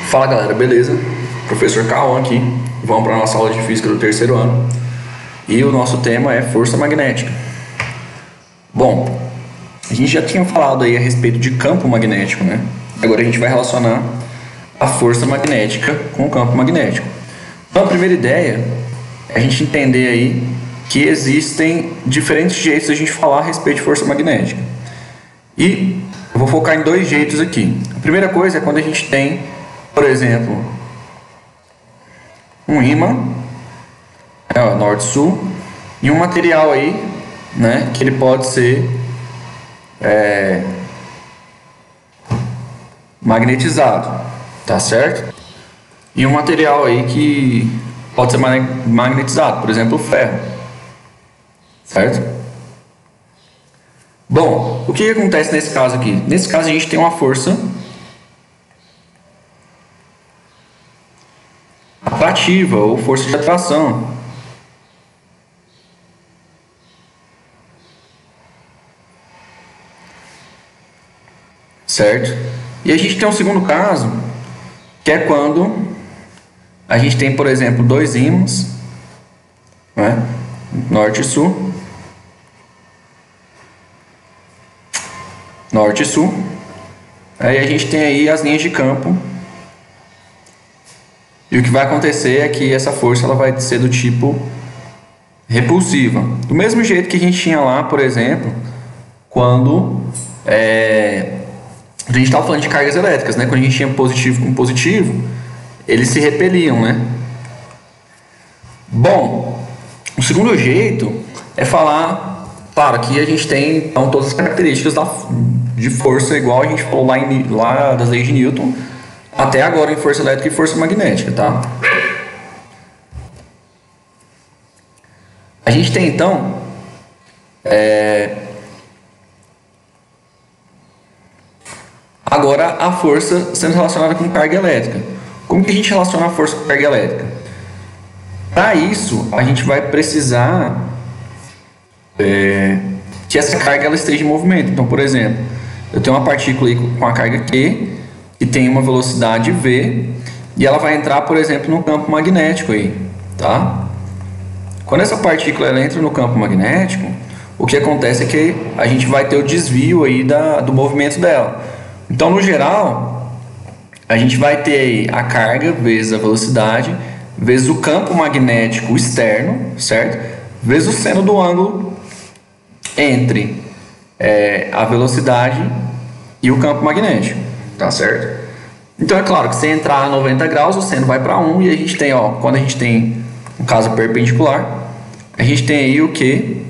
Fala galera, beleza? Professor Cauã aqui. Vamos para a nossa aula de física do terceiro ano. E o nosso tema é força magnética. Bom, a gente já tinha falado aí a respeito de campo magnético, né? Agora a gente vai relacionar a força magnética com o campo magnético. Então a primeira ideia é a gente entender aí que existem diferentes jeitos de a gente falar a respeito de força magnética. E eu vou focar em dois jeitos aqui. A primeira coisa é quando a gente tem, por exemplo, um ímã, norte-sul, e um material aí, né, que ele pode ser magnetizado, tá certo? E um material aí que pode ser magnetizado, por exemplo, o ferro, certo? Bom, o que acontece nesse caso aqui? Nesse caso a gente tem uma força atrativa ou força de atração. Certo? E a gente tem um segundo caso, que é quando a gente tem, por exemplo, dois ímãs, né? Norte e sul. Norte e sul. Aí a gente tem aí as linhas de campo. E o que vai acontecer é que essa força ela vai ser do tipo repulsiva. Do mesmo jeito que a gente tinha lá, por exemplo, quando a gente estava falando de cargas elétricas, né? Quando a gente tinha positivo com positivo, eles se repeliam, né? Bom, o segundo jeito é falar... Claro, aqui a gente tem então, todas as características de força, igual a gente falou lá das leis de Newton, até agora em força elétrica e força magnética, tá? A gente tem então agora a força sendo relacionada com carga elétrica. Como que a gente relaciona a força com carga elétrica? Para isso, a gente vai precisar que essa carga ela esteja em movimento. Então, por exemplo, eu tenho uma partícula aí com a carga Q, que tem uma velocidade V, e ela vai entrar, por exemplo, no campo magnético aí, tá? Quando essa partícula ela entra no campo magnético, o que acontece é que a gente vai ter o desvio aí do movimento dela. Então, no geral, a gente vai ter aí a carga vezes a velocidade, vezes o campo magnético externo, certo? Vezes o seno do ângulo entre a velocidade e o campo magnético, tá certo? Então é claro que se entrar a 90 graus, o seno vai para 1 e a gente tem, ó, quando a gente tem um caso perpendicular, a gente tem aí o que?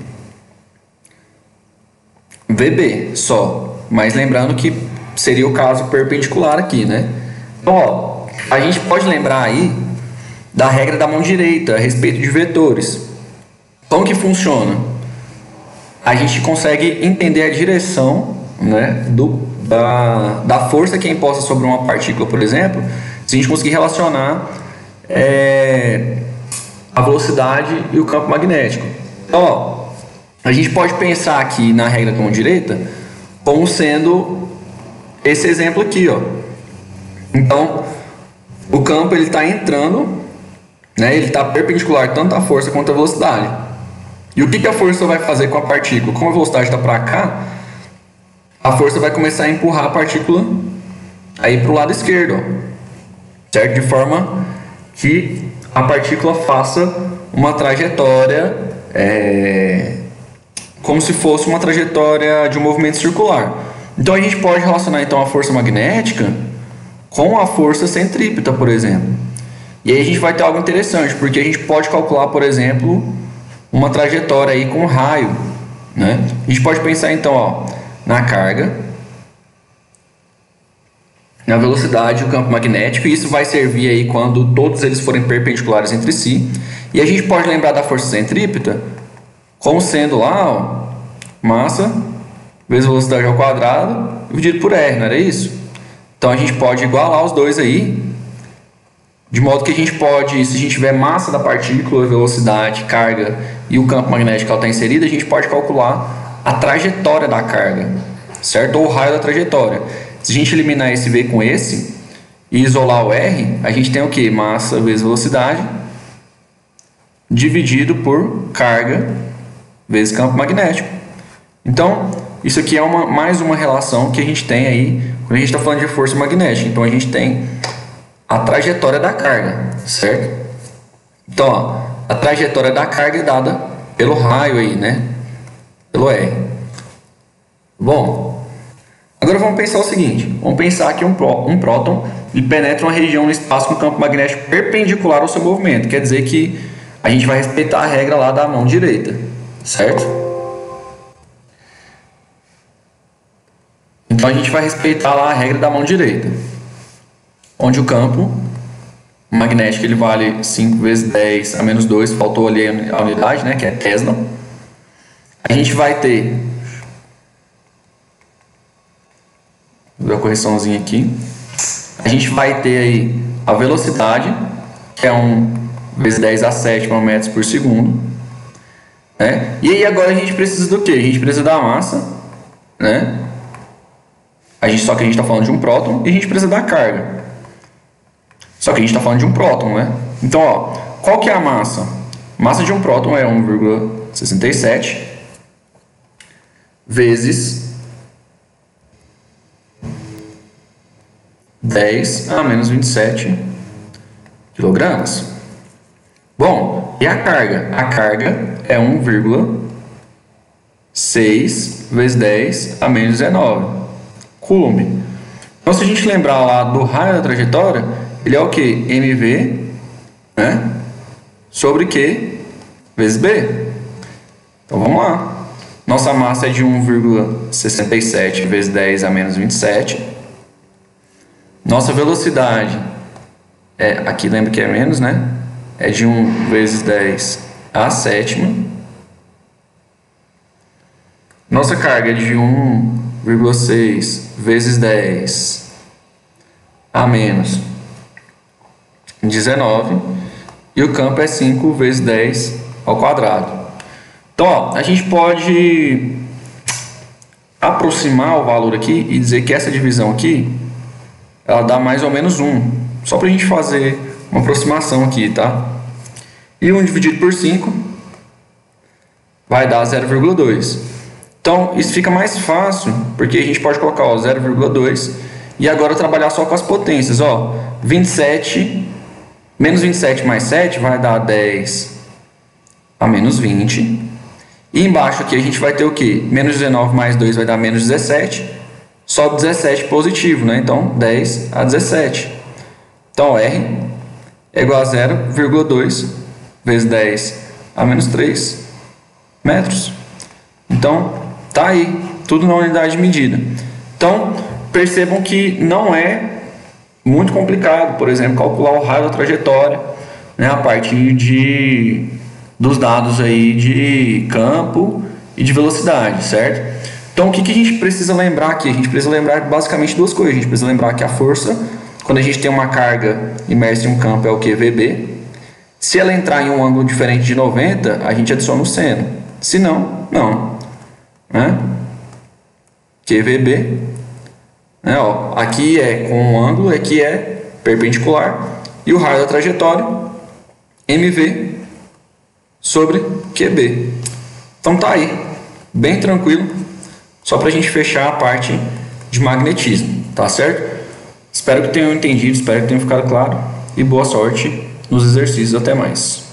VB só, mas lembrando que seria o caso perpendicular aqui, né? Então, ó, a gente pode lembrar aí da regra da mão direita a respeito de vetores. Como que funciona? A gente consegue entender a direção, né, da força que é imposta sobre uma partícula, por exemplo, se a gente conseguir relacionar a velocidade e o campo magnético. Então, ó, a gente pode pensar aqui na regra da mão direita como sendo esse exemplo aqui, ó. Então, o campo ele está entrando, né, ele está perpendicular tanto à força quanto à velocidade. E o que a força vai fazer com a partícula? Como a velocidade está para cá, a força vai começar a empurrar a partícula aí para o lado esquerdo, ó, certo? De forma que a partícula faça uma trajetória como se fosse uma trajetória de um movimento circular. Então a gente pode relacionar então a força magnética com a força centrípeta, por exemplo. E aí a gente vai ter algo interessante, porque a gente pode calcular, por exemplo, uma trajetória aí com raio, né? A gente pode pensar então, ó, na carga, na velocidade, o campo magnético, e isso vai servir aí quando todos eles forem perpendiculares entre si. E a gente pode lembrar da força centrípeta como sendo lá, ó, massa vezes velocidade ao quadrado dividido por R, não era isso? Então a gente pode igualar os dois aí, de modo que a gente pode, se a gente tiver massa da partícula, velocidade, carga e o campo magnético que ela está inserida, a gente pode calcular a trajetória da carga, certo? Ou o raio da trajetória. Se a gente eliminar esse V com esse, e isolar o R, a gente tem o que? Massa vezes velocidade dividido por carga vezes campo magnético. Então, isso aqui é mais uma relação que a gente tem aí quando a gente está falando de força magnética. Então, a gente tem a trajetória da carga, certo? Então, ó, a trajetória da carga é dada pelo raio aí, né? Pelo R. Bom, agora vamos pensar o seguinte. Vamos pensar que um próton ele penetra uma região no espaço com campo magnético perpendicular ao seu movimento. Quer dizer que a gente vai respeitar a regra lá da mão direita, certo? Então a gente vai respeitar lá a regra da mão direita, onde o campo magnético ele vale 5 vezes 10 a menos 2, faltou ali a unidade, né, que é Tesla. A gente vai ter, vou dar uma correçãozinha aqui, a gente vai ter aí a velocidade, que é 1 vezes 10 a 7 metros por segundo, né? E aí agora a gente precisa do que? A gente precisa da massa, né? Só que a gente está falando de um próton e a gente precisa da carga. Só que a gente está falando de um próton, né? Então, ó, qual que é a massa? Massa de um próton é 1,67 vezes 10 a menos 27 quilogramas. Bom, e a carga? A carga é 1,6 vezes 10 a menos 19 Coulomb. Então, se a gente lembrar lá do raio da trajetória, ele é o que? mv, né? Sobre Q vezes B. Então, vamos lá. Nossa massa é de 1,67 vezes 10 a menos 27. Nossa velocidade, aqui lembra que é menos, né? É de 1 vezes 10 a sétima. Nossa carga é de 1,6 vezes 10 a menos 19. E o campo é 5 vezes 10 ao quadrado. Então, ó, a gente pode aproximar o valor aqui e dizer que essa divisão aqui, ela dá mais ou menos 1. Só para a gente fazer uma aproximação aqui, tá? E 1 dividido por 5 vai dar 0,2. Então, isso fica mais fácil, porque a gente pode colocar 0,2 e agora trabalhar só com as potências. Ó, 27, menos 27 mais 7 vai dar 10 a menos 20. E embaixo aqui a gente vai ter o quê? Menos 19 mais 2 vai dar menos 17. Sobe 17 positivo, né? Então, 10 a 17. Então, R é igual a 0,2 vezes 10 a menos 3 metros. Então, tá aí, tudo na unidade de medida. Então, percebam que não é muito complicado, por exemplo, calcular o raio da trajetória, né, a partir dos dados aí de campo e de velocidade, certo? Então, o que a gente precisa lembrar aqui? A gente precisa lembrar basicamente duas coisas. A gente precisa lembrar que a força, quando a gente tem uma carga imersa em um campo, é o que? VB. Se ela entrar em um ângulo diferente de 90, a gente adiciona o seno. Se não, não. Né? QVB, né? Ó, aqui é com um ângulo, aqui é perpendicular, e o raio da trajetória, MV sobre QB. Então tá aí, bem tranquilo, só para a gente fechar a parte de magnetismo, tá certo? Espero que tenham entendido, espero que tenha ficado claro, e boa sorte nos exercícios, até mais.